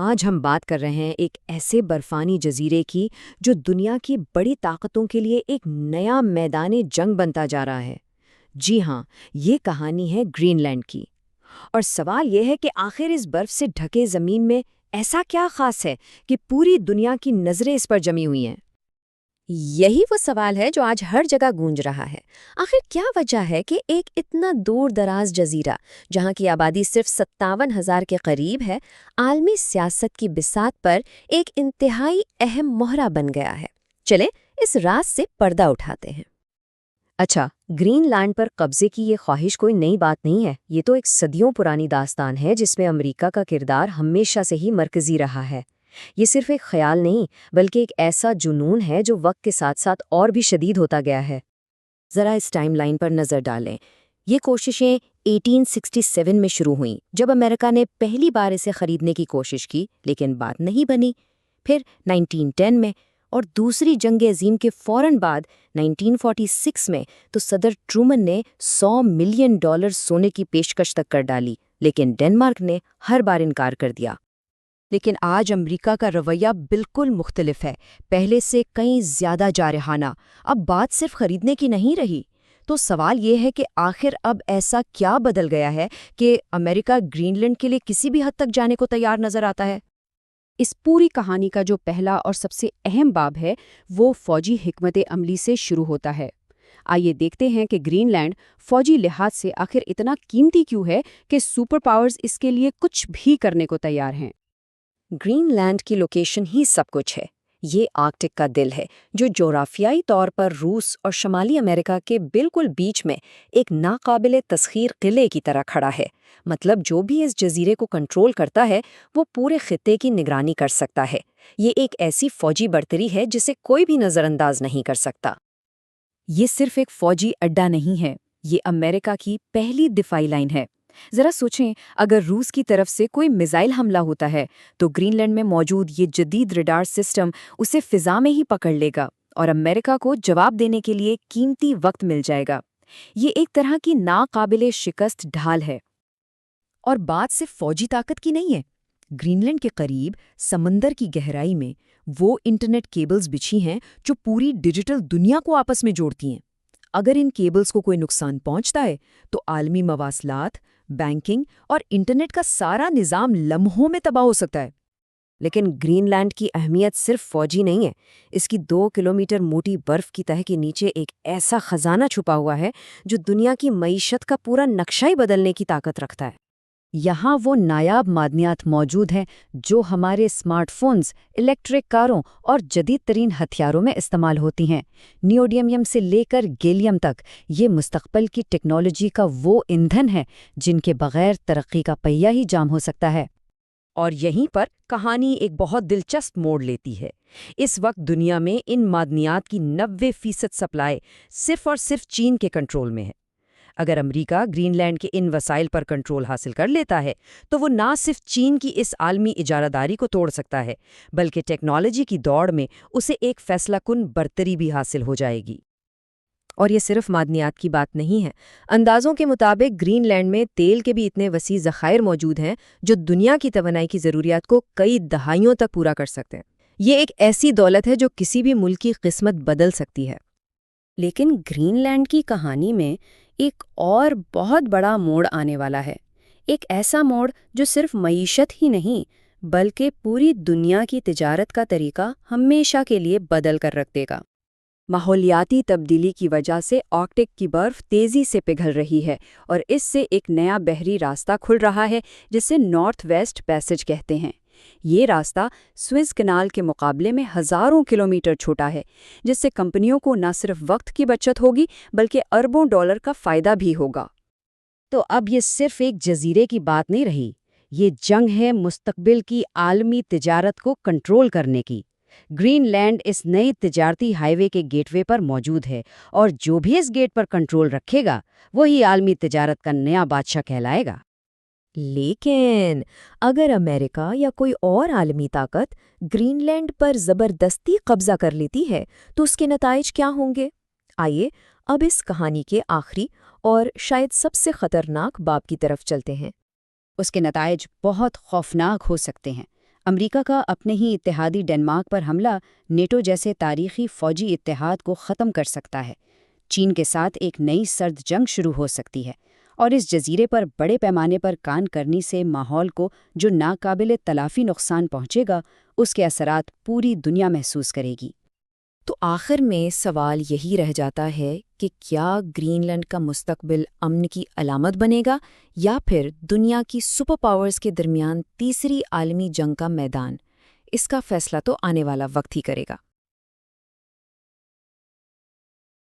آج ہم بات کر رہے ہیں ایک ایسے برفانی جزیرے کی جو دنیا کی بڑی طاقتوں کے لیے ایک نیا میدان جنگ بنتا جا رہا ہے۔ جی ہاں، یہ کہانی ہے گرین لینڈ کی۔ اور سوال یہ ہے کہ آخر اس برف سے ڈھکے زمین میں ایسا کیا خاص ہے کہ پوری دنیا کی نظریں اس پر جمی ہوئی ہیں؟ یہی وہ سوال ہے جو آج ہر جگہ گونج رہا ہے۔ آخر کیا وجہ ہے کہ ایک اتنا دور دراز جزیرہ جہاں کی آبادی صرف 57,000 کے قریب ہے، عالمی سیاست کی بساط پر ایک انتہائی اہم مہرہ بن گیا ہے؟ چلیں اس راز سے پردہ اٹھاتے ہیں۔ اچھا، گرین لینڈ پر قبضے کی یہ خواہش کوئی نئی بات نہیں ہے۔ یہ تو ایک صدیوں پرانی داستان ہے جس میں امریکہ کا کردار ہمیشہ سے ہی مرکزی رہا ہے۔ یہ صرف ایک خیال نہیں بلکہ ایک ایسا جنون ہے جو وقت کے ساتھ ساتھ اور بھی شدید ہوتا گیا ہے۔ ذرا اس ٹائم لائن پر نظر ڈالیں۔ یہ کوششیں 1867 میں شروع ہوئیں جب امریکہ نے پہلی بار اسے خریدنے کی کوشش کی، لیکن بات نہیں بنی۔ پھر 1910 میں اور دوسری جنگ عظیم کے فوراً بعد 1946 میں تو صدر ٹرومن نے $100 ملین سونے کی پیشکش تک کر ڈالی، لیکن ڈنمارک نے ہر بار انکار کر دیا۔ لیکن آج امریکہ کا رویہ بالکل مختلف ہے، پہلے سے کئی زیادہ جارحانہ۔ اب بات صرف خریدنے کی نہیں رہی۔ تو سوال یہ ہے کہ آخر اب ایسا کیا بدل گیا ہے کہ امریکہ گرین لینڈ کے لیے کسی بھی حد تک جانے کو تیار نظر آتا ہے؟ اس پوری کہانی کا جو پہلا اور سب سے اہم باب ہے وہ فوجی حکمت عملی سے شروع ہوتا ہے۔ آئیے دیکھتے ہیں کہ گرین لینڈ فوجی لحاظ سے آخر اتنا قیمتی کیوں ہے کہ سپر پاورز اس کے لیے کچھ بھی کرنے کو تیار ہیں۔ گرین لینڈ کی لوکیشن ہی سب کچھ ہے۔ یہ آرکٹک کا دل ہے جو جغرافیائی طور پر روس اور شمالی امریکہ کے بالکل بیچ میں ایک ناقابل تسخیر قلعے کی طرح کھڑا ہے۔ مطلب جو بھی اس جزیرے کو کنٹرول کرتا ہے وہ پورے خطے کی نگرانی کر سکتا ہے۔ یہ ایک ایسی فوجی برتری ہے جسے کوئی بھی نظر انداز نہیں کر سکتا۔ یہ صرف ایک فوجی اڈا نہیں ہے، یہ امریکہ کی پہلی دفاعی لائن ہے۔ ذرا سوچیں، اگر روس کی طرف سے کوئی میزائل حملہ ہوتا ہے تو گرین لینڈ میں موجود یہ جدید ریڈار سسٹم اسے فضا میں ہی پکڑ لے گا اور امریکہ کو جواب دینے کے لیے قیمتی وقت مل جائے گا۔ یہ ایک طرح کی ناقابل شکست ڈھال ہے۔ اور بات صرف فوجی طاقت کی نہیں ہے۔ گرین لینڈ کے قریب سمندر کی گہرائی میں وہ انٹرنیٹ کیبلز بچھی ہیں جو پوری ڈیجیٹل دنیا کو آپس میں جوڑتی ہیں۔ اگر ان کیبلز کو کوئی نقصان پہنچتا ہے تو عالمی مواصلات، بینکنگ اور انٹرنیٹ کا سارا نظام لمحوں میں تباہ ہو سکتا ہے۔ لیکن گرین لینڈ کی اہمیت صرف فوجی نہیں ہے۔ اس کی 2 کلومیٹر موٹی برف کی تہہ کے نیچے ایک ایسا خزانہ چھپا ہوا ہے جو دنیا کی معیشت کا پورا نقشہ ہی بدلنے کی طاقت رکھتا ہے۔ یہاں وہ نایاب معدنیات موجود ہیں جو ہمارے اسمارٹ فونز، الیکٹرک کاروں اور جدید ترین ہتھیاروں میں استعمال ہوتی ہیں۔ نیوڈیمیم سے لے کر گیلیم تک، یہ مستقبل کی ٹیکنالوجی کا وہ ایندھن ہے جن کے بغیر ترقی کا پہیہ ہی جام ہو سکتا ہے۔ اور یہیں پر کہانی ایک بہت دلچسپ موڑ لیتی ہے۔ اس وقت دنیا میں ان معدنیات کی 90% سپلائی صرف اور صرف چین کے کنٹرول میں ہے۔ اگر امریکہ گرین لینڈ کے ان وسائل پر کنٹرول حاصل کر لیتا ہے تو وہ نہ صرف چین کی اس عالمی اجارہ داری کو توڑ سکتا ہے بلکہ ٹیکنالوجی کی دوڑ میں اسے ایک فیصلہ کن برتری بھی حاصل ہو جائے گی۔ اور یہ صرف معدنیات کی بات نہیں ہے۔ اندازوں کے مطابق گرین لینڈ میں تیل کے بھی اتنے وسیع ذخائر موجود ہیں جو دنیا کی توانائی کی ضروریات کو کئی دہائیوں تک پورا کر سکتے ہیں۔ یہ ایک ایسی دولت ہے جو کسی بھی ملک کی قسمت بدل سکتی ہے۔ لیکن گرین لینڈ کی کہانی میں ایک اور بہت بڑا موڑ آنے والا ہے۔ ایک ایسا موڑ جو صرف معیشت ہی نہیں بلکہ پوری دنیا کی تجارت کا طریقہ ہمیشہ کے لیے بدل کر رکھ دے گا۔ ماحولیاتی تبدیلی کی وجہ سے آرکٹک کی برف تیزی سے پگھل رہی ہے اور اس سے ایک نیا بحری راستہ کھل رہا ہے جسے نارتھ ویسٹ پیسج کہتے ہیں۔ یہ راستہ سوئز کنال کے مقابلے میں ہزاروں کلومیٹر چھوٹا ہے، جس سے کمپنیوں کو نہ صرف وقت کی بچت ہوگی بلکہ اربوں ڈالر کا فائدہ بھی ہوگا۔ تو اب یہ صرف ایک جزیرے کی بات نہیں رہی، یہ جنگ ہے مستقبل کی عالمی تجارت کو کنٹرول کرنے کی۔ گرین لینڈ اس نئی تجارتی ہائی وے کے گیٹ وے پر موجود ہے اور جو بھی اس گیٹ پر کنٹرول رکھے گا وہی عالمی تجارت کا نیا بادشاہ کہلائے گا۔ لیکن اگر امریکہ یا کوئی اور عالمی طاقت گرین لینڈ پر زبردستی قبضہ کر لیتی ہے تو اس کے نتائج کیا ہوں گے؟ آئیے اب اس کہانی کے آخری اور شاید سب سے خطرناک باب کی طرف چلتے ہیں۔ اس کے نتائج بہت خوفناک ہو سکتے ہیں۔ امریکا کا اپنے ہی اتحادی ڈنمارک پر حملہ نیٹو جیسے تاریخی فوجی اتحاد کو ختم کر سکتا ہے۔ چین کے ساتھ ایک نئی سرد جنگ شروع ہو سکتی ہے، اور اس جزیرے پر بڑے پیمانے پر کان کرنی سے ماحول کو جو ناقابل تلافی نقصان پہنچے گا، اس کے اثرات پوری دنیا محسوس کرے گی۔ تو آخر میں سوال یہی رہ جاتا ہے کہ کیا گرین لینڈ کا مستقبل امن کی علامت بنے گا یا پھر دنیا کی سپر پاورز کے درمیان تیسری عالمی جنگ کا میدان؟ اس کا فیصلہ تو آنے والا وقت ہی کرے گا۔